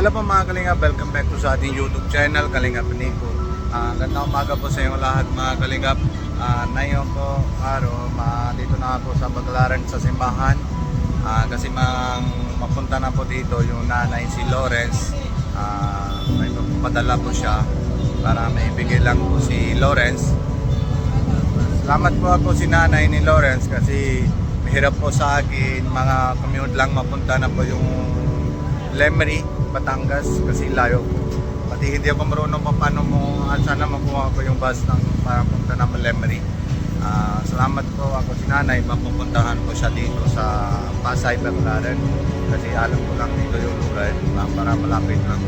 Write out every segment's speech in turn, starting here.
Hello po mga Kalingap, welcome back to sa ating YouTube channel, Kalingap Nico. Gandang umaga po sa inyo lahat mga Kalingap. Ngayon po, dito na po sa Baclaran sa simbahan. Kasi mapunta na po dito yung nanay si Lawrence. May padala po siya para maibigay lang po si Lawrence. Salamat po ako si nanay ni Lawrence kasi mahirap po sa akin, mga commute lang mapunta na po yung Lemery, Batangas kasi layo po. Pati hindi ako marunong pa paano sana makuha ko yung bus para punta ng Lemery. Salamat po ako si nanay, mapupuntahan ko siya dito sa Pasay, Baclaran kasi alam ko lang dito yung lugar para malapit lang.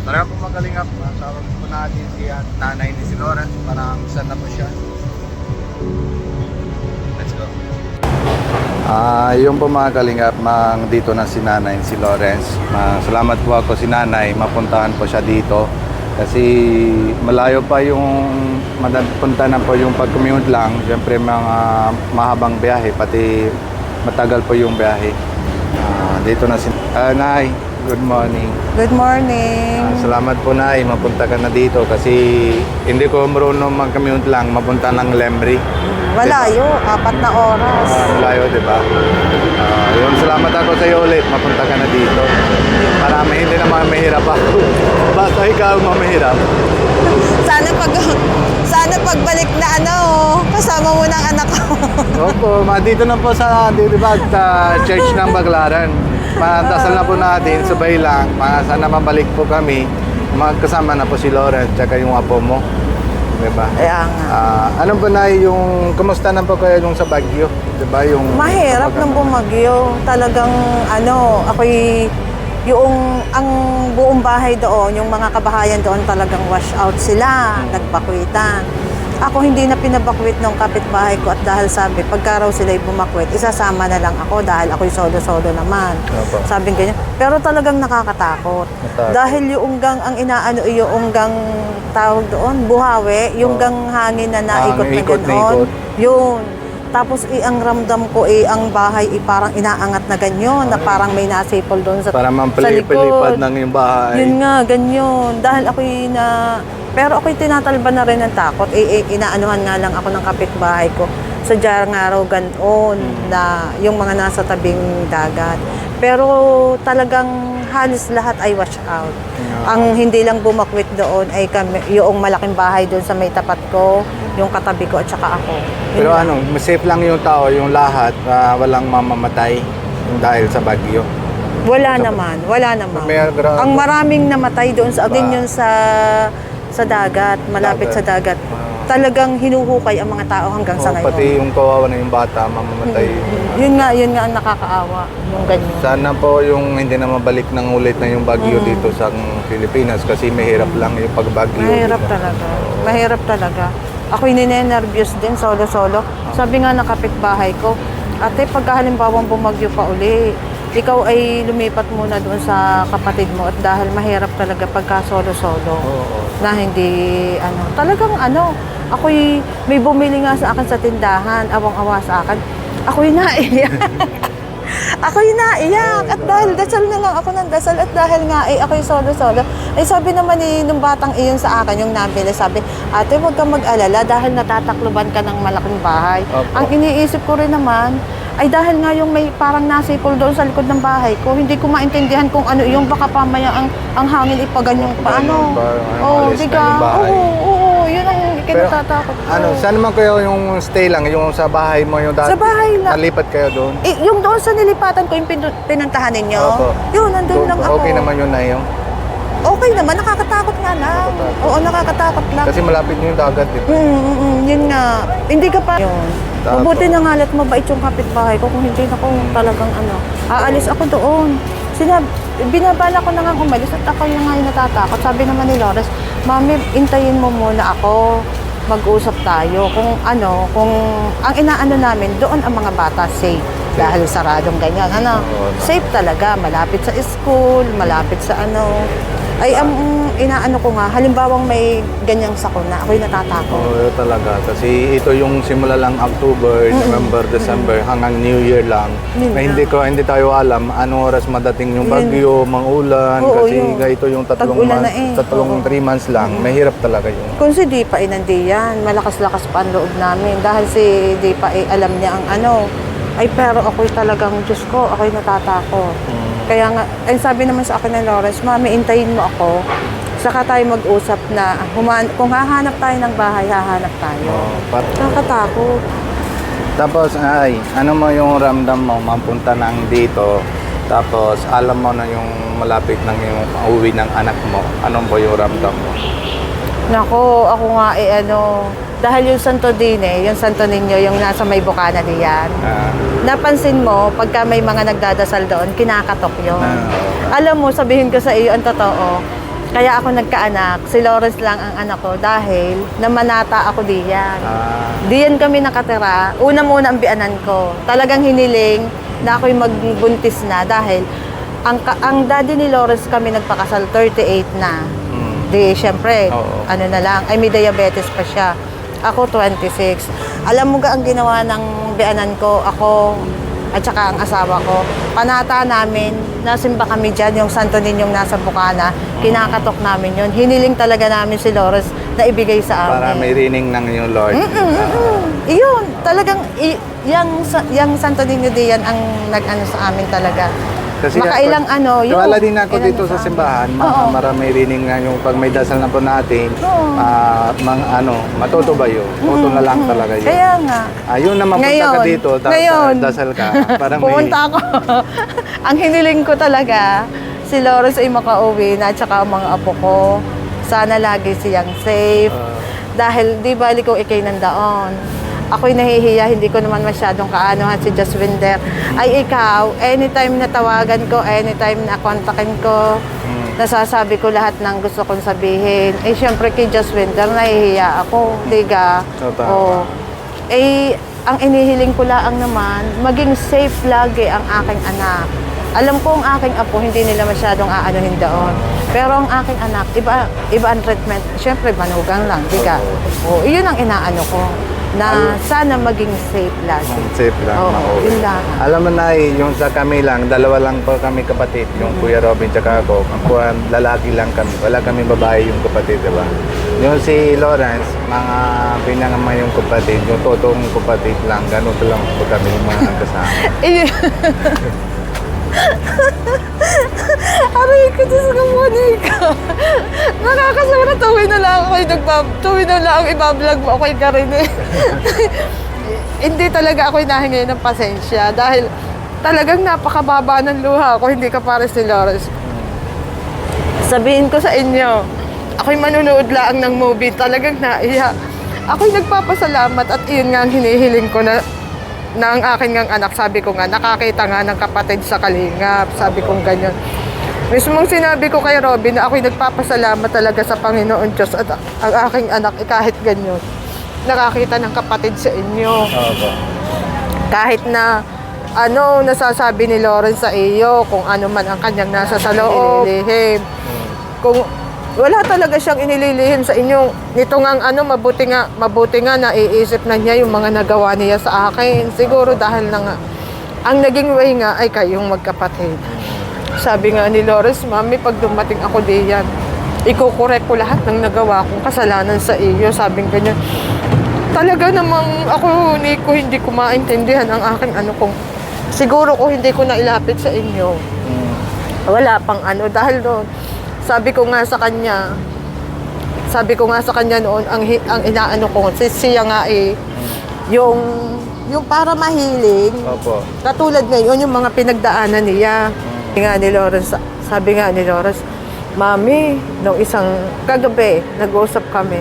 Tara po Kalingap, tawag po natin si nanay ni si Lawrence para saan na po siya. Let's go. Yung po mga Kalingap, dito na si nanay si Lawrence. Salamat po ako si nanay, mapuntahan po siya dito kasi malayo pa yung punta na po yung pag-commute lang. Siyempre mga mahabang biyahe, pati matagal po yung biyahe. Dito na si Nay, good morning. Good morning. Salamat po Nay, mapunta ka na dito kasi hindi ko marunong mag-commute lang, mapunta ng Lemery. Malayo, diba? 4 na oras. Malayo, di ba? Yun, salamat ako sa iyo ulit, mapunta ka na dito. Para hindi naman mahirap ako. Basta ikaw mamahirap. Sana pagbalik na kasama mo ng anak ko. Opo, dito na po sa, di ba, church ng Baclaran. Dasal na po natin, sabay lang. Sana mabalik po kami. Magkasama na po si Lawrence, tsaka yung apo mo. Diba? Kaya nga. Ano ba na kumusta na po kayo nung sa Baguio? Diba yung... Mahirap nung bumagyo. Talagang ang buong bahay doon, yung mga kabahayan doon talagang wash out sila, nagbakwitan. Ako hindi na pinabakwit ng kapitbahay ko at dahil sabi, pagka raw sila'y bumakwit, isasama na lang ako dahil ako'y solo-solo naman. Opo. Sabing ganyan. Pero talagang nakakatakot. Dahil yung ang inaano, yung tawag doon, buhawi, yung hangin na naikot na ganoon. Yun. Tapos ang ramdam ko ang bahay parang inaangat na ganyan, na parang may nasipol doon sa likod. Parang mampalipad ng yung bahay. Yun nga, ganyan. Dahil pero ako'y tinatalba na rin ng takot. Inaanuhan nga lang ako ng kapitbahay ko. Sadya nga raw ganoon na yung mga nasa tabing dagat. Pero talagang halos lahat ay wash out. Ang hindi lang bumakwit doon ay yung malaking bahay doon sa may tapat ko, yung katabi ko at saka ako. Pero safe lang yung tao, yung lahat, walang mamamatay dahil sa bagyo. Wala naman. Ang maraming namatay doon din yun sa dagat, malapit sa dagat. Talagang hinuhukay ang mga tao hanggang sa ngayon. Pati yung kawawa na yung bata, mamamatay. Yun nga ang nakakaawa, yung ganyan. Sana po yung hindi na mabalik ng ulit na yung bagyo dito sa Pilipinas kasi mahirap lang yung pagbagyo. Mahirap talaga. Ako'y ninenervyos din, solo-solo. Sabi nga ng kapitbahay ko, ate, pagka halimbawang bumagyo pa uli, ikaw ay lumipat muna doon sa kapatid mo at dahil mahirap talaga pagka solo-solo. Na hindi, talagang ako'y may bumili nga sa akin sa tindahan, awang-awa sa akin. Ako'y naiyak. At dahil dasal na lang ako ng dasal at dahil nga ako'y solo-solo. Ay sabi naman nung batang iyon sa akin, yung nabili, sabi, ate, huwag kang mag-alala dahil natatakluban ka ng malaking bahay. Opo. Ang iniisip ko rin naman, ay dahil nga yung may parang nasipol doon sa likod ng bahay ko, hindi ko maintindihan kung ano yung baka pamaya ang hangin ipaganyong paano. Di ka? Oo, yun ang kinatatakot ko. Saan naman kayo yung stay lang? Yung sa bahay mo, yung dati? Sa bahay lang. Nalipat kayo doon? Yung doon sa nilipatan ko, yung pinuntahan ninyo. Opo. Yun, nandun lang ako. Okay naman yun na yung? Okay naman, nakakatakot nga lang. Oo, nakakatakot lang. Kasi malapit yung dagat, di ba? Yun nga. Hindi ka pa. Yun. Mabuti na nga lahat mabait yung kapitbahay ko. Kung hindi na ko talagang aalis ako doon. Binabala ko na nga umalis at ako yung nga yung natatakot. Sabi naman ni Lawrence, Mami, intayin mo muna ako. Mag-usap tayo. Kung ang inaano namin, doon ang mga bata safe. Dahil saradong ganyan. Safe talaga. Malapit sa school, malapit sa Ay, inaano ko nga, halimbawang may ganyang sakuna, ako'y natatakot. Oo, talaga. Kasi ito yung simula lang October, November, December, hanggang New Year lang. Yun Na lang. hindi tayo alam anong oras madating yung Yun. bagyo, mangulan. Oo, kasi yun. ito yung Tag-ulan na eh. tatlong Oo. 3 months lang. Mahirap talaga yun. Kung si Dipa ay nandiyan, malakas-lakas pa ang loob namin. Dahil si Dipa ay alam niya ang ano. Ay, pero ako'y talagang, Diyos ko, ako'y natatakot. Kaya nga, ay sabi naman sa akin ng Lawrence, Mami, intayin mo ako. Saka tayo mag-usap na kung hahanap tayo ng bahay, hahanap tayo. Nakakatakot. Tapos, ay, ano mo yung ramdam mo, mapunta nang dito, tapos alam mo na yung malapit ng yung uwi ng anak mo, anong ba yung ramdam mo? Nako, ako nga dahil yung Santo Dine, yung Santo Niño, yung nasa may bukana diyan. Napansin mo, pagka may mga nagdadasal doon, kinakatok yun. Alam mo, sabihin ko sa iyo ang totoo, kaya ako nagkaanak, si Lawrence lang ang anak ko dahil namanata ako diyan. Diyan kami nakatira, una-muna ang bianan ko. Talagang hiniling na ako'y magbuntis na dahil ang daddy ni Lawrence kami nagpakasal, 38 na. Di, syempre, Oo. ano na lang, ay may diabetes pa siya. Ako, 26. Alam mo ga ang ginawa ng bianan ko, ako, at saka ang asawa ko, panata namin, nasimba kami dyan, yung Santo Ninyong nasa Bukana, kinakatok namin yun. Hiniling talaga namin si Lawrence na ibigay sa amin. Para may rining ng yung Lord. Iyon, talagang, yung Santo Niño diyan ang nag-ano sa amin talaga. Kasi Makailang yun. Tiwala din ako Ilan dito sa sa amin. simbahan, Oo. marami rining nga yung pag may dasal na po natin, Oo. matutuba yun. Tuto na lang talaga yun. Kaya nga. Ayun naman punta ka Ngayon, dito, ngayon, dasal ka. Parang Pumunta ako. Ang hiniling ko talaga, si Lawrence ay makauwi na at saka ang mga apo ko. Sana lagi siyang safe. Dahil di bali ko ikay nandaon. Ako'y nahihiya, hindi ko naman masyadong kaanohan si Jaswinder. Ay ikaw, anytime na tawagan ko, anytime na kontakin ko, nasasabi ko lahat ng gusto kong sabihin. Eh syempre kay Jaswinder, nahihiya ako. Diga? Tama. Oo. Eh, ang inihiling ko lang naman, maging safe lagi ang aking anak. Alam ko ang aking apo, hindi nila masyadong aanuhin doon. Pero ang aking anak, iba ang treatment. Siyempre, manugang lang, di ka? Oo, iyon ang inaano ko. Na sana maging safe lagi. safe lang. Oo, makauwi. yun lang. Alam mo na yung sa kami lang, dalawa lang po kami kapatid, yung Kuya Robin tsaka ako. Ako, lalaki lang kami. Wala kami babae yung kapatid, di ba? Yung si Lawrence, mga pinangamay yung kapatid, yung totoong kapatid lang, ganun lang po kami mga kasama. Aray ko, Diyos ko, Monica. Nakakasama, tuwi na lang ako tuwi na lang ibablog mo ako ka rin eh. Hindi talaga ako nahingi ng pasensya dahil talagang napakababa ng luha ko, hindi ka para si Lawrence. Sabihin ko sa inyo, ako'y manunood lang ng movie, talagang naiya. Ako'y nagpapasalamat at iyon nga ang hinihiling ko na ang aking ngang anak, sabi ko nga, nakakita nga ng kapatid sa Kalingap, sabi kong ganyan. Mismong sinabi ko kay Robin na ako'y nagpapasalamat talaga sa Panginoon Diyos at ang aking anak, kahit ganyan, nakakita ng kapatid sa inyo. Kahit na, nasasabi ni Lawrence sa iyo, kung ano man ang kanyang nasa sa loob, inililihim. Kung wala talaga siyang inililihim sa inyo, nito nga mabuti nga naiisip na niya yung mga nagawa niya sa akin. Siguro dahil na nga, ang naging way nga ay kayong magkapatid. Sabi nga ni Lawrence, Mami, pag dumating ako diyan, ikukorek ko lahat ng nagawa kong kasalanan sa iyo. Sabing ganyan. Talaga namang ako, Nico, hindi ko maintindihan ang aking kung siguro ko hindi ko na ilapit sa inyo. Wala pang dahil doon. Sabi ko nga sa kanya noon, ang inaano ko, siya nga yung para mahiling, Opo. katulad ngayon, yung mga pinagdaanan niya. Sabi nga ni Lawrence, Mami, nung isang kagabi, nag-uusap kami,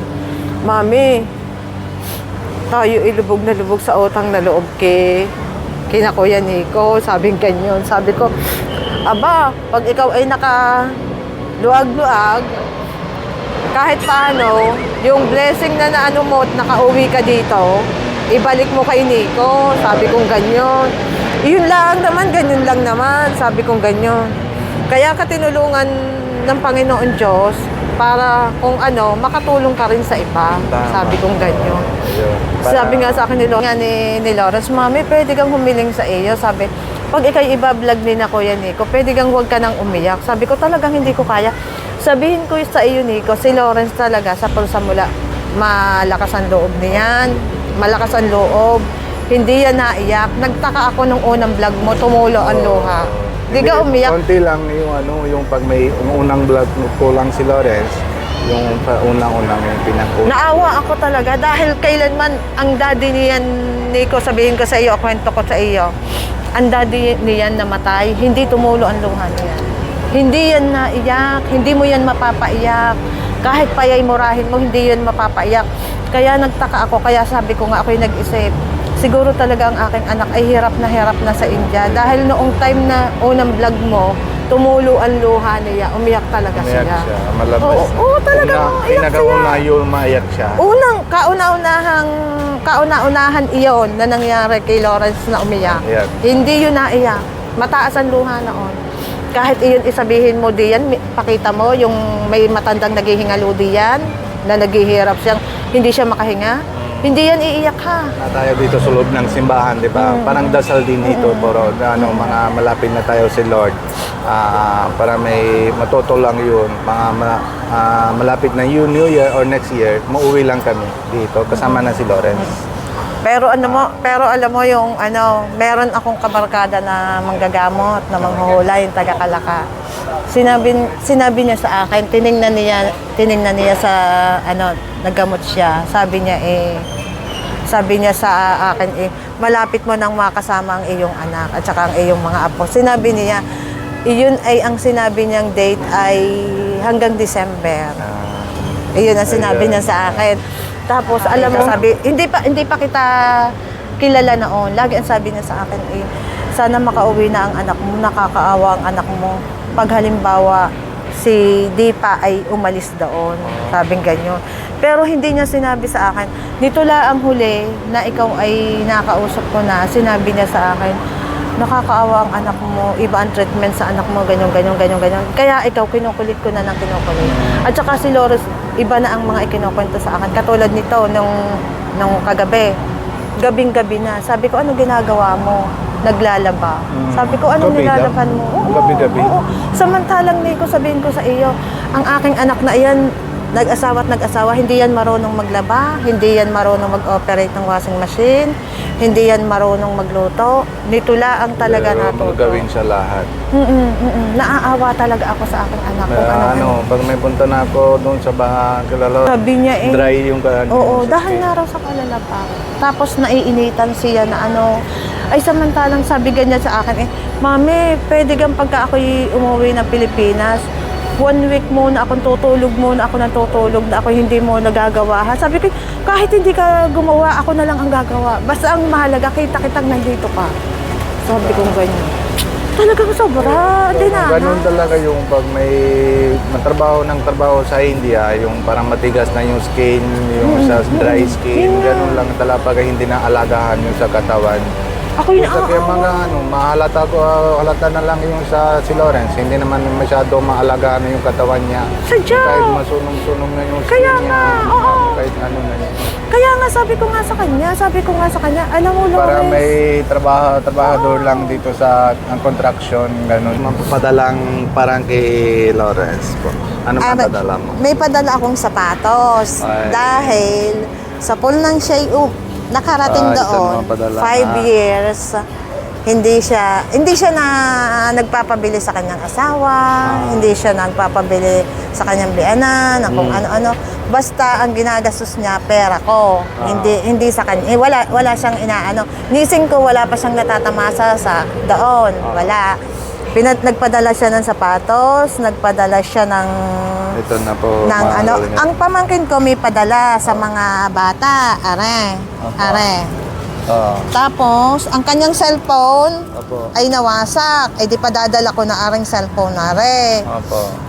Mami, tayo ilubog na lubog sa utang na loob kina Kuya Nico, sabing ganyan. Sabi ko, aba, pag ikaw ay luag-luag, kahit paano, yung blessing na naano mo at nakauwi ka dito, ibalik mo kay Nico. Sabi kong ganyan. Yun lang naman, ganyan lang naman. Sabi kong ganyan. Kaya ka tinulungan ng Panginoon Diyos para kung ano, makatulong ka rin sa iba. Tama. Sabi kong ganyan. Ayun. Sabi nga sa akin ni Lawrence, Mami, pwede kang humiling sa iyo. Sabi, pag ikay iba-vlog ni na Kuya Nico, pwede kang huwag ka nang umiyak. Sabi ko, talagang hindi ko kaya. Sabihin ko sa iyo, Nico, si Lawrence talaga sa mula, malakas ang loob niyan. Malakas ang loob. Hindi yan naiyak. Nagtaka ako nung unang vlog mo, tumulo ang luha. Di ka umiyak. Konti lang yung pag may unang vlog ko lang si Lawrence, yung unang-unang yung pinako. Naawa ako talaga dahil kailanman ang daddy niyan, Nico, sabihin ko sa iyo, kwento ko sa iyo, ang daddy niyan namatay, hindi tumulo ang luha niya. Hindi yan naiyak, hindi mo yan mapapaiyak. Kahit payay murahin mo, hindi yan mapapaiyak. Kaya nagtaka ako, kaya sabi ko nga ako'y nag-isip, siguro talaga ang aking anak ay hirap na sa India. Dahil noong time na unang vlog mo, tumulo ang luha niya, umiyak talaga Umiyak siya. siya, malabas. Oo, talaga umiyak siya. Pinakauna yung maiyak siya. Unang, kauna-unahan iyon na nangyari kay Lawrence na umiyak. Iyak. Hindi yun naiyak. Mataas ang luha noon. Kahit iyon isabihin mo diyan, pakita mo yung may matandang naghihingalo diyan, na naghihirap siyang hindi siya makahinga. Hindi yan iiyak ha. Na tayo dito sa loob ng simbahan, di ba? Parang dasal din dito, pero mga malapit na tayo si Lord. Para may matutulang yun, malapit na New Year or next year, mauwi lang kami dito, kasama na si Lawrence. Pero alam mo yung meron akong kabarkada na manggagamot, na manghuhula, yung taga-Kalaka. Sinabi niya sa akin, tiningnan niya sa naggamot siya. Sabi niya sa akin malapit mo nang makasama ang iyong anak at saka ang iyong mga apo. Sinabi niya, iyon ay ang sinabi niyang date ay hanggang December. Iyon ang sinabi niya sa akin. Tapos alam mo, sabi, hindi pa kita kilala noon. Lagi ang sabi niya sa akin, sana makauwi na ang anak mo, nakakaawa ang anak mo. Pag halimbawa, si Dipa ay umalis doon. Sabing ganyan. Pero hindi niya sinabi sa akin, nito lang ang huli na ikaw ay nakausap ko na, sinabi niya sa akin, nakakaawa ang anak mo, iba ang treatment sa anak mo, ganyan. Kaya ikaw, kinukulit ko na ng kinukulit. At saka si Lawrence, iba na ang mga ikinukwento sa akin. Katulad nito, nung kagabi, gabing-gabi na. Sabi ko, ano ginagawa mo? Naglalaba. Sabi ko, ano Gabi nilalaban mo? Gabi-gabi. Oo. Samantalang, Nico, sabihin ko sa iyo, ang aking anak na iyan, nag-asawa, hindi yan marunong maglaba, hindi yan marunong mag-operate ng washing machine, hindi yan marunong magluto. Nito lang talaga natuto. Gawin siya lahat. Naaawa talaga ako sa aking anak. Pag may punta na ako doon sa bahay, kilala, Sabi niya dry yung oo, dahil nga raw sa kalalapa. Tapos naiinitan siya na ay samantalang sabi ganyan sa akin, Mami, pwede kang pagka ako'y umuwi ng Pilipinas, 1 week muna akong tutulog muna ako ng tutulog na ako hindi mo nagagawa. Sabi ko, kahit hindi ka gumawa, ako na lang ang gagawa. Basta ang mahalaga, kita-kitang nandito ka. Sabi ko ganyan. Talagang sobra, hindi na. Ganun talaga yung pag may trabaho sa India, yung parang matigas na yung skin, yung sa dry skin, ganun lang talaga pag hindi na alagahan yung sa katawan. Ako yun, Kaya mga halata na lang yung si Lawrence, hindi naman masyado maalagaan na yung katawan niya. Sadya. Kahit masunog-sunog na yung skin Kaya niya. nga, oo. Kahit ano na niya. Kaya nga sabi ko nga sa kanya, alam mo, Lawrence. Para may trabahador lang dito sa ang construction, ganun. Mapapadalang parang kay Lawrence po. Ano mapadala mo? May padala akong sapatos. Ay. Dahil sa pool ng Shayup, nakarating doon, 5 years, hindi siya na nagpapabili sa kanyang asawa, hindi siya nagpapabili sa kanyang biyanan, kung ano-ano. Basta ang ginagastos niya, pera ko. Hindi sa kanya. Wala siyang inaano. Nising ko, wala pa siyang natatamasa sa doon. Wala. Nagpadala siya ng sapatos, nagpadala siya ng Ito na po. ang pamangkin ko may padala sa mga bata, are. Tapos, ang kanyang cellphone ay nawasak. Di padadala ko na aring cellphone, are.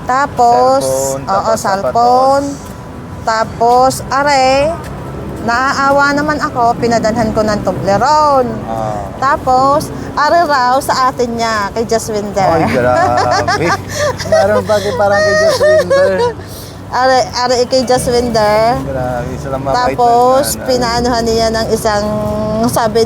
Tapos, Cellphone, tapos cellphone. Tapos, are, Naaawa naman ako, pinadanhan ko ng Toblerone. Tapos, ari raw sa atin niya, kay Jaswinder. Ay, grabe. Meron bagay parang kay Jaswinder. Ari kay Jaswinder. Grabe, sila mabait Tapos, na nanay. pinaanuhan niya ng isang, sabi,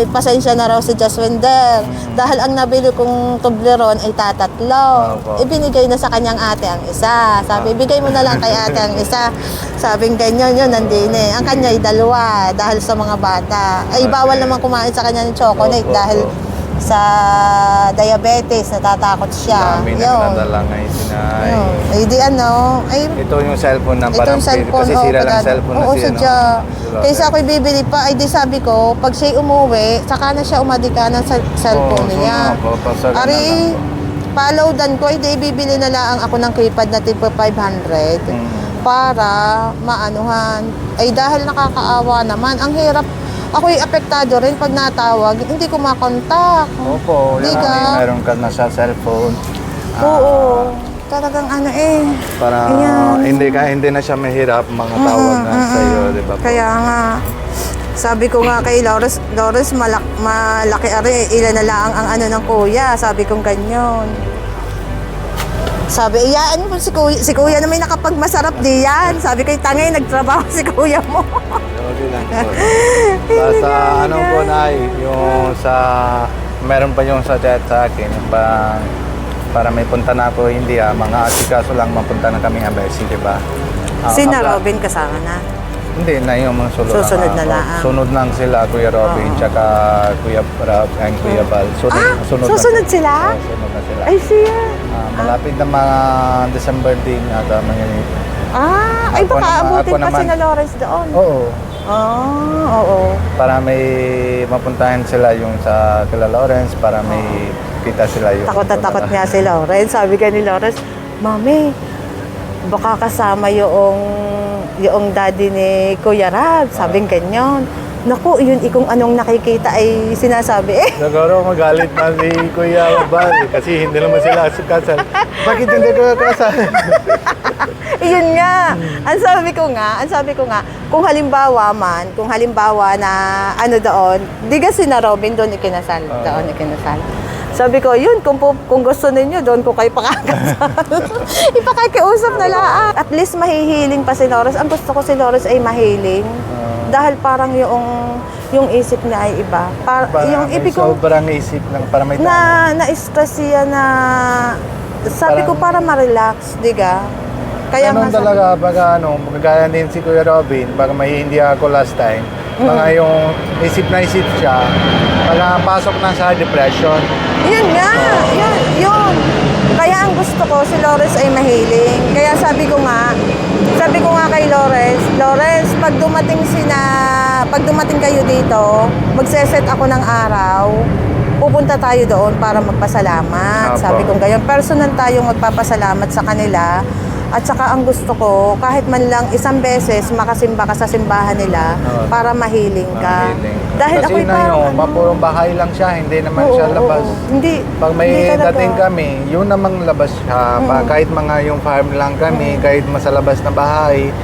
pasensya na raw si Jaswinder. Dahil ang nabili kong Toblerone ay tatatlo. Opo. Ibinigay na sa kanyang ate ang isa. Sabi, bigay mo na lang kay ate ang isa. Sabing ganyan yun, nandini. Ang kanya ay dalawa dahil sa mga bata. Ay, bawal naman kumain sa kanya ng chocolate Opo, dahil opo. sa diabetes, natatakot siya. Dami na Yun. nadala ngayon sinay. Yun. Ay, di ano, ay Ito yung cellphone na ito parang yung cellphone, kasi sira lang cellphone na oo, siya. sadya. Kaysa ako'y bibili pa, ay di sabi ko, pag siya'y umuwi, saka na siya umadika ng cellphone niya. Ari, pa-loadan ko, ay di bibili na lang ako ng keypad na tipo 500 para maanuhan. Ay dahil nakakaawa naman, ang hirap. Ako'y apektado rin pag natawag, hindi ko makontak. Opo, Di yan ka? meron ka na sa cellphone. Oo, talagang ano eh. Para Ayan. hindi na siya mahirap mga tawag na sa iyo, di ba? Po? Kaya nga, sabi ko nga kay Lawrence, malaki ari, ilan na lang ang ano ng kuya. Sabi kong ganyan. Sabi, iyaan mo si kuya na may nakapagmasarap diyan. Sabi ko, tangay, nagtrabaho si kuya mo. Okay lang po. Sa ano po na yung sa meron pa yung sa chat sa akin yung para may punta na ako India, mga asikaso lang mapunta na kami Abesi, di ba? Sina Robin kasama na. Hindi na yung mga Susunod na ako. lang. Sunod lang sila, Kuya Robin, tsaka Kuya Rob, and Kuya Bal. Susunod sila? Sunod na sila. Ay, siya. Malapit na mga December din ata mga Ay Ako baka naman- abutin ako pa naman. sina Lawrence doon. Oo. Oo. Para may mapuntahan sila yung sa kila Lawrence, para may kita sila yung... Takot na takot nga si Lawrence. Sabi ka ni Lawrence, Mami, baka kasama yung daddy ni Kuya Rab. Sabing ganyan. Naku, yun ikong anong nakikita ay sinasabi eh. Siguro magalit na si Kuya Bal kasi hindi naman sila kasal. Bakit hindi ka kasal? Yun nga. Ang sabi ko nga, kung halimbawa na ano doon, di kasi na Robin doon ikinasal. Doon ikinasal. Sabi ko, yun, kung gusto ninyo, doon ko kayo pakakasal. Ipakikiusap na lang. At least mahihiling pa si Lawrence. Ang gusto ko si Lawrence ay mahiling. Dahil parang yung isip niya ay iba. Yung ibig ko, sobrang isip lang para may na-stress siya na, sabi ko para ma-relax, di ka? Kaya ganun nga talaga, baga magagaya din si Kuya Robin, baga may hindi ako last time, mga yung isip na isip siya, baga pasok na sa depression. yun nga, yun. Kaya ang gusto ko, si Lawrence ay mahiling. Kaya sabi ko nga kay Lawrence, pag dumating kayo dito, magse-set ako ng araw, pupunta tayo doon para magpasalamat. Apo. Sabi ko ganyan, personal tayong magpapasalamat sa kanila. At saka ang gusto ko, kahit man lang isang beses makasimba ka sa simbahan nila para mahiling ka. Dahil kasi ako'y na yun, mapurong bahay lang siya, hindi naman siya labas. Hindi. Pag may hindi talaga. dating kami, yun namang labas siya. Kahit mga yung farm lang kami, kahit masalabas na bahay,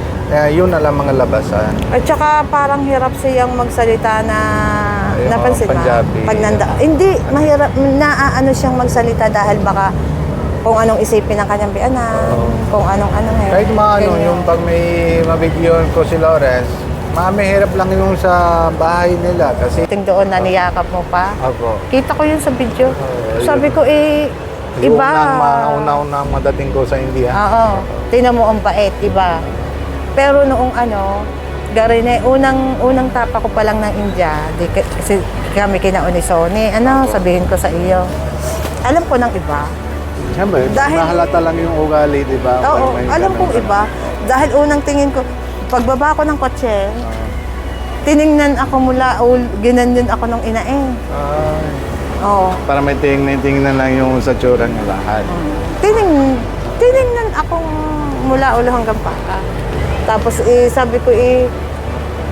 yun na lang mga labasan. At saka parang hirap siyang magsalita na Ay, napansin mo? Punjabi. Pag hindi, mahirap, naaano siyang magsalita dahil baka kung anong isipin ng kanyang bianan, kung anong Kahit maano, ganyan. yung pag may mabigyan ko si Lawrence, mahirap lang yung sa bahay nila kasi Ting doon na niyakap mo pa. ako. Kita ko yun sa video. Oo, Sabi ko iba. Unang madating ko sa India. Oo. Tingnan mo ang bait, iba. Pero noong Garine, unang tapa ko pa lang ng India, kasi kami kinaon ni Sony, sabihin ko sa iyo. Alam ko ng iba. Siyempre, mahalata lang yung ugali, di ba? Oo, Pag may alam kong ganun. iba. Dahil unang tingin ko, pagbaba ko ng kotse, tiningnan ako ginanyan ako ng ina eh. Oo. Para may tingnan lang yung sa tsura ng lahat. Tiningnan akong mula ulo hanggang paa. Tapos sabi ko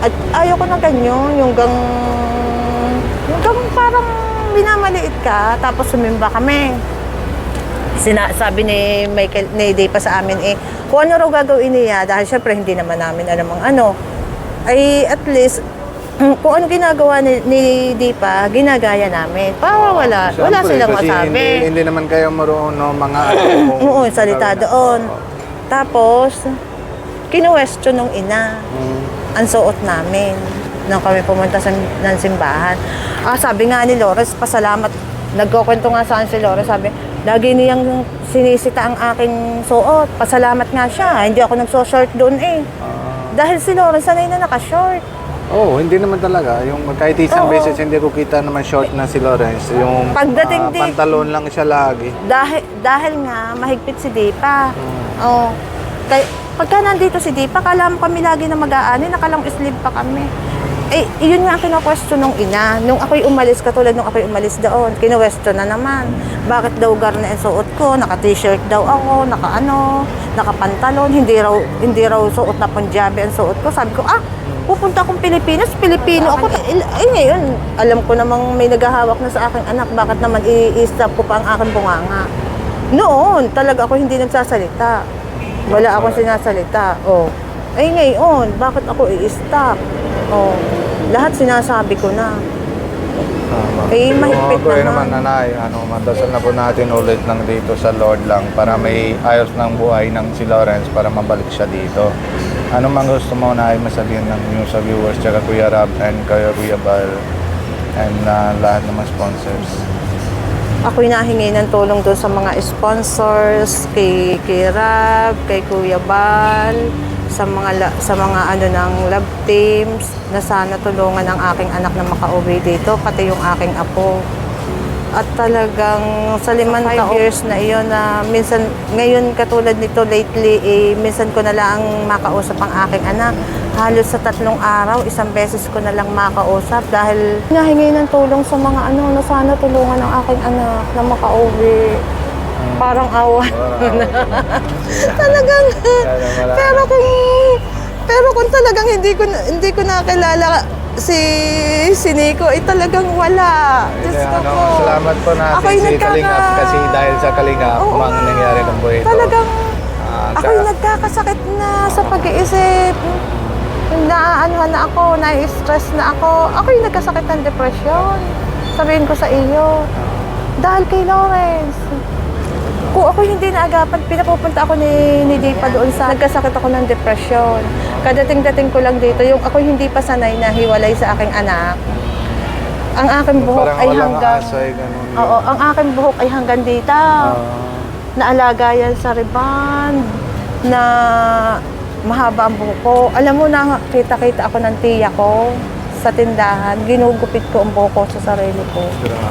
at ayoko na ganyan, yung gang parang minamaliit ka, tapos sumimba kami. Sabi ni Michael, ni Day pa sa amin kung ano raw gagawin niya, dahil syempre hindi naman namin alam ang ay at least kung ano ginagawa ni Dipa, ginagaya namin. Para wala Siyempre, silang kasi masabi. Hindi naman kayo marunong mga Oo, salita doon. Tapos, kinu-question nung ina ang suot namin nung kami pumunta ng simbahan. Sabi nga ni Lores, pasalamat. Nagkukwento nga sa akin si Lores, sabi, lagi niyang sinisita ang aking suot. Pasalamat nga siya. Hindi ako nagso-short doon eh. Dahil si Lores sanay na naka-short. Hindi naman talaga. Yung kahit isang Oo. beses hindi ko kita naman short na si Lawrence. Yung Pagdating pantalon lang siya lagi. Dahil nga, mahigpit si Dipa. Oh. Pagka nandito si Dipa, kala mo kami lagi na mag-aani, nakalang sleeve pa kami. Eh, yun nga ang kina-question nung ina. Nung ako'y umalis, katulad nung ako'y umalis doon, kina-question na naman. Bakit daw garna ang suot ko? Naka-t-shirt daw ako, naka-pantalon, hindi raw suot na Punjabi ang suot ko. Sabi ko, pupunta akong Pilipinas, Pilipino ako. Ngayon, alam ko namang may naghahawak na sa aking anak, bakit naman i-stop ko pa ang aking bunganga? Noon, talaga ako hindi nagsasalita. Wala akong sinasalita. Ngayon, bakit ako i-stop? Lahat sinasabi ko na. Mahigpit naman nanay, mandasal na po natin ulit lang dito sa Lord lang para may ayos ng buhay ng si Lawrence para mabalik siya dito. Ano mang gusto mo na ay masabihin ng new sa viewers, tsaka Kuya Rab and Kuya Bal and lahat ng mga sponsors. Ako'y nahingi ng tulong doon sa mga sponsors, kay Rab, kay Kuya Bal, sa mga ng love teams na sana tulungan ang aking anak na makauwi dito, pati yung aking apo. At talagang sa 5 years na iyon na minsan, ngayon katulad nito lately, minsan ko na lang makausap ang aking anak. Halos sa 3 araw, 1 beses ko na lang makausap dahil nahingi ng tulong sa mga na sana tulungan ang aking anak na makauwi. Parang awa. Talagang, pero kung talagang hindi ko nakilala si Nico, talagang wala. Diyos ko. Salamat po natin si Kalingap kasi dahil sa Kalingap, mga nangyari ng buhay ito. Talagang, ako'y nagkakasakit na sa pag-iisip. Naaanuhan na ako, na-stress na ako. Ako'y nagkasakit ng depression. Sabihin ko sa iyo. Dahil kay Lawrence. Kung ako hindi naagapan, pinapupunta ako ni Dipa doon sa nagkasakit ako ng depression. Kadating-dating ko lang dito, yung ako hindi pa sanay na hiwalay sa aking anak. Ang aking buhok ay hanggang... Oo, ang aking buhok ay hanggang dito. Naalaga yan sa riband, na mahaba ang buhok ko. Alam mo na, kita-kita ako ng tiya ko sa tindahan. Ginugupit ko ang buhok ko sa sarili ko.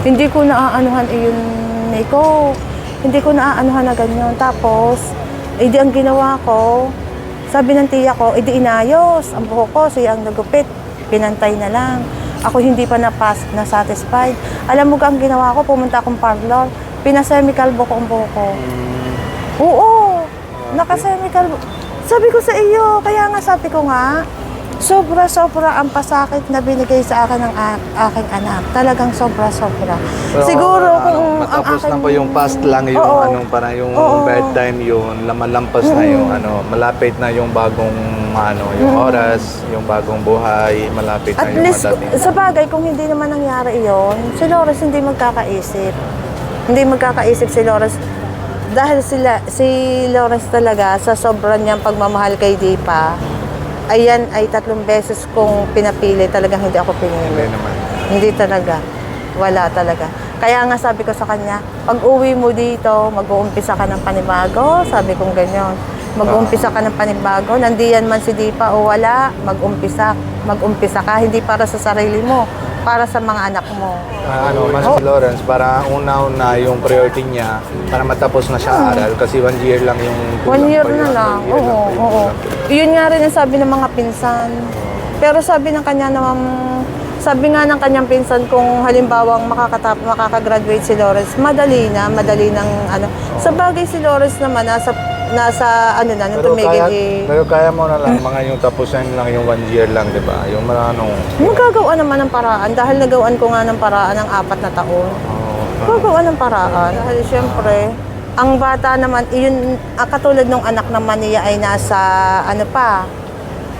Hindi ko naaanuhan iyon, Nico. Hindi ko naaanuhan na ganyan. Tapos, di ang ginawa ko, sabi ng tiya ko, di inayos. Ang buhok ko, siya ang nagupit. Pinantay na lang. Ako hindi pa na-satisfied. Alam mo ka ang ginawa ko, pumunta akong parlor. Pinasemikalbo ko ang buhok ko. Oo, nakasemikalbo. Sabi ko sa iyo, kaya nga sabi ko nga, sobra-sobra ang pasakit na binigay sa akin ng aking anak. Talagang sobra-sobra. Siguro kung ang matapos aking... na po yung past lang yung para yung bedtime yun, laman-lampas na yung malapit na yung bagong yung oras, yung bagong buhay, malapit At na yung least, sa bagay, kung hindi naman nangyari iyon, si Lawrence hindi magkakaisip. Hindi magkakaisip si Lawrence. Dahil si Lawrence talaga, sa sobrang niyang pagmamahal kay Dipa, ayan ay 3 beses kong pinapili. Talagang hindi ako pinili. Hindi naman. Hindi talaga. Wala talaga. Kaya nga sabi ko sa kanya, pag uwi mo dito, mag-uumpisa ka ng panibago. Sabi kong ganyan. Mag-uumpisa ka ng panibago. Nandiyan man si Dipa o wala, mag-umpisa. Mag-umpisa ka. Hindi para sa sarili mo. Para sa mga anak mo. Mas si Lawrence, para una-una yung priority niya, para matapos na siya aral. Kasi 1 year lang yung... 1 year na lang. Oo. Yun nga rin ang sabi ng mga pinsan. Pero sabi ng kanya naman, sabi nga ng kanyang pinsan, kung halimbawang makakagraduate si Lawrence, madali ng Sa bagay si Lawrence naman, nasa nung tumigil Pero kaya mo na lang, mga yung tapusin lang yung 1 year lang, di ba? Yung magagawa naman ng paraan. Dahil nagawaan ko nga ng paraan ng 4 na taon. Gagawa ng paraan. Dahil siyempre, ang bata naman, katulad ng anak naman niya ay nasa,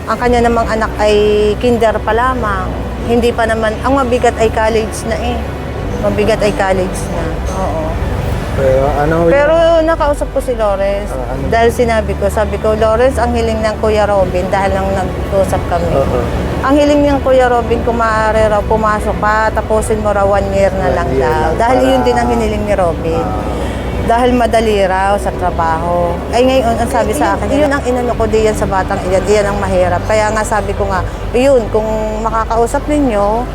Ang kanya namang anak ay kinder pa lamang. Hindi pa naman, ang mabigat ay college na eh. Mabigat ay college na. Oo. Pero nakausap ko si Lawrence. Dahil sabi ko, Lawrence, ang hiling ng Kuya Robin, dahil lang nag-usap kami. Ang hiling ng Kuya Robin, kung maaari raw, pumasok ka, tapusin mo raw 1 year na lang daw. Dahil yun din ang hiniling ni Robin. Dahil madali raw sa trabaho. Ay ngayon, ang sabi sa akin, yun ang inano ko diyan sa batang iyan, iyan ang mahirap. Kaya nga sabi ko nga, yun, kung makakausap ninyo,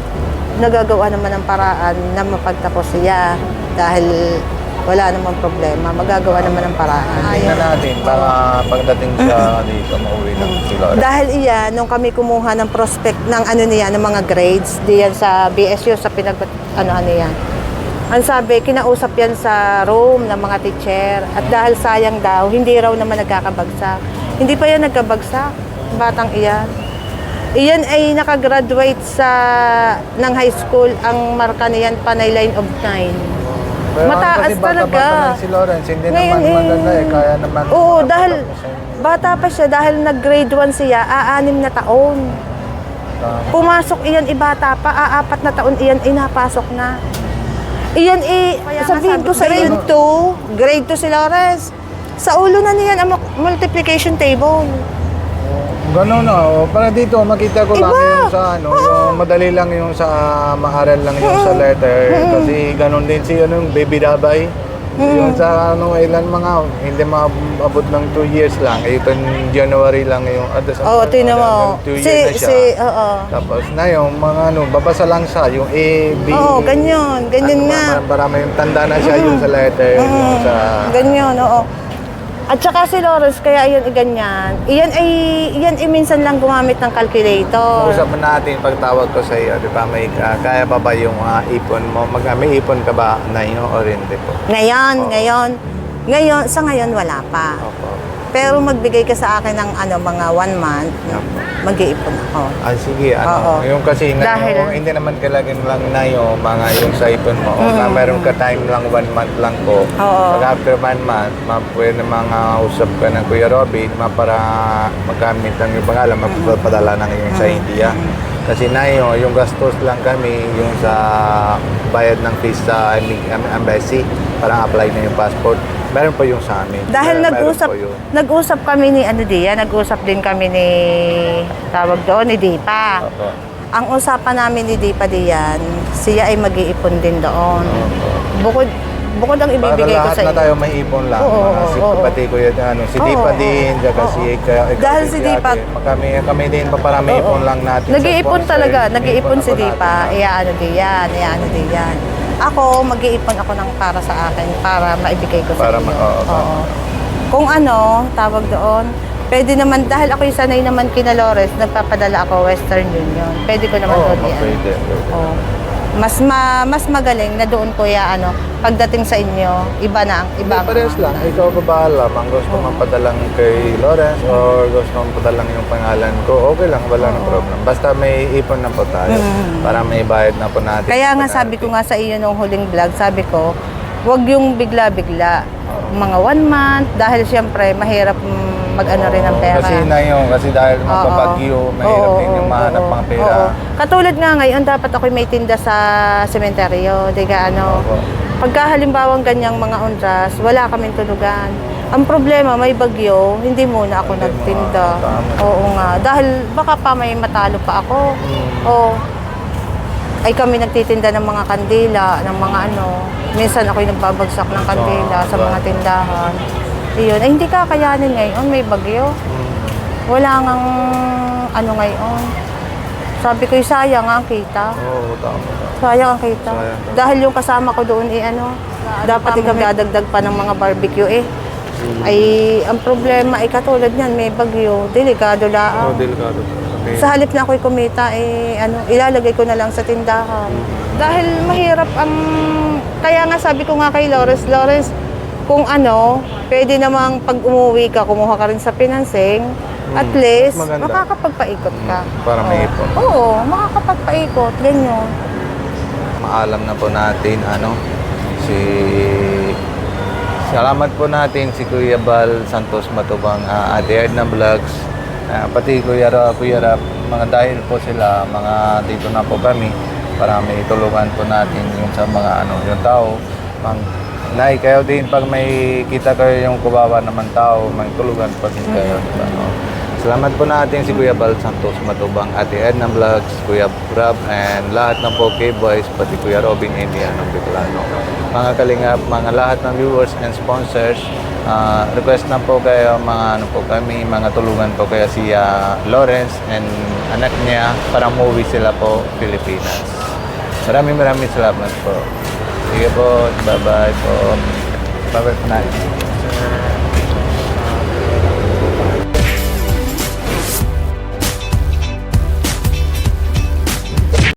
nagagawa naman ng paraan na mapagtapos siya. Dahil wala namang problema, magagawa naman ng paraan. Tingnan natin, baka pagdating siya dito, mauwi lang si Lawrence. Dahil iyan, nung kami kumuha ng prospect ng ano niya, ng mga grades, diyan sa BSU, sa ano yan. Ang sabi, kinausap yan sa room ng mga teacher. At dahil sayang daw, hindi raw naman nagkakabagsak. Hindi pa yan nagkabagsak, batang iyan. Iyan ay nakagraduate ng high school. Ang marka niyan, panay line of 9. Pero Mataas kasi bata talaga. pa naman si Lawrence, hindi Ngayon naman maganda eh, kaya naman. Oo, dahil bata pa siya, dahil nag-grade 1 siya, 6 na taon. Pumasok iyan, ibata pa, 4 na taon iyan, inapasok na. Iyan sabihin ko sa grade 2, grade 2 si Lawrence. Sa ulo na niyan ang multiplication table. Gano'n na, para dito makita ko lang yung sa ano, yung madali lang yung sa maaral lang yung sa letter. Kasi gano'n din si ano, baby dabay. Yung sa ano, ilan mga, hindi maabot ng 2 years lang. Ito January lang yung, Tinan mo. 2 years na siya. Oo. Tapos na yung mga ano, babasa lang siya, yung A, B. Oo, ganyan nga. Marami yung tanda na siya yung sa letter, yung sa... Ganyan, oo. At saka si Lawrence, kaya iyan ganyan. Iyan ay minsan lang gumamit ng calculator. Usapan natin pagtawag ko sa iyo, di ba? Kaya pa ba yung ipon mo? May ipon ka ba na yun o rin po? Ngayon, sa ngayon wala pa. Opo. Pero magbigay ka sa akin ng mga 1 month, mag-iipon ako. Sige, Oo. yung kasi Dahil- yung hindi naman kailangan lang na yung mga yung sa ipon mo. Meron ka time lang 1 month lang po. Oo. Pag after 1 month, pwede mga usap ka ng Kuya Robin, para magamit ang yung pangalan, mapapadala ng yung sa India. Kasi na yung gastos lang kami, yung sa bayad ng fees sa embassy, parang apply na yung passport. Meron pa yung sa amin. Dahil Meron po yun. nag-usap kami ni nag-usap din kami ni tawag doon ni Dipa. Opo. Ang usapan namin ni Dipa diyan, siya ay mag-iipon din doon. Opo. Bukod ang ibibigay ko Para sa lahat na tayo may ipon lang. Si kapatid ko yun, si Oo, Dipa oo, din, saka oo. si ikaw Dahil si Dipa, kami din pa para may ipon lang natin. nag-iipon sa talaga, sponsor. nag-iipon si May ipon Dipa. natin. Iyaano diyan. Ako, mag-iipon ako ng para sa akin, para maibigay ko sa Para iyo. oo. Kung tawag doon, pwede naman, dahil ako yung sanay naman kina Lawrence, nagpapadala ako Western Union. Pwede ko naman Oo, doon yan. pwede. Oo. Mas magaling na doon ko pagdating sa inyo, iba na ang iba. ang Parehas lang, ikaw ba bahala? Ang gusto mong padalang kay Lawrence or gusto mong padalang yung pangalan ko, okay lang, wala nang problem. Basta may ipon na po tayo para may bayad na po natin. Kaya nga sabi ko nga sa iyo nung huling vlog, sabi ko, wag yung bigla-bigla. Mga 1 month, dahil siyempre mahirap mag-ano rin ng pera. Kasi dahil magpapagyo, mahirap din yung mahanap oo, pang pera. oo. Katulad nga ngayon, dapat ako may tinda sa sementeryo. Opo. Pagka halimbawang ganyang mga oras, wala kaming tulugan. Ang problema, may bagyo, hindi muna ako Hindi mo, nagtinda. tama. Oo nga. Dahil baka pa may matalo pa ako. Oo. Ay kami nagtitinda ng mga kandila, ng mga Minsan ako'y nagbabagsak ng kandila sa mga tindahan. Iyon. Ay hindi kakayanin ngayon, may bagyo. Wala ngang ngayon. Sabi ko, sayang ang kita. Oo, tama. Sayang ang kita. Sayang. Dahil yung kasama ko doon dapat kami dadagdag pa ng mga barbecue Ay, ang problema ay katulad niyan, may bagyo, delikado lang. Delikado. Okay. Sa halip na ako'y kumita, ilalagay ko na lang sa tindahan. Dahil mahirap kaya nga sabi ko nga kay Lawrence, kung pwede namang pag umuwi ka, kumuha ka rin sa financing, at least, maganda. makakapagpaikot ka. Para may ipon. Oo, makakapagpaikot, ganyan. Maalam na po natin, salamat po natin si Kuya Bal Santos Matubang, Ate Edna Vlogs. Pati Kuya Rap, mga dahil po sila, mga dito na po kami para may tulungan po natin yung sa mga yung tao. Nay, kayo din pag may kita kayo yung kubawa naman tao, may tulungan pa din kayo. Diba, no? Salamat po natin si Kuya Bal Santos Matubang, Ate Edna Vlogs, Kuya Rab, and lahat ng po K-Boys, pati Kuya Robin Indiano Bicolano. Mga kalingap, mga lahat ng viewers and sponsors, request na po kayo, mga po kami, mga tulungan po kaya si Lawrence and anak niya para movie sila po Pilipinas. Maraming salamat po. Sige po, bye-bye po. Bye-bye po na.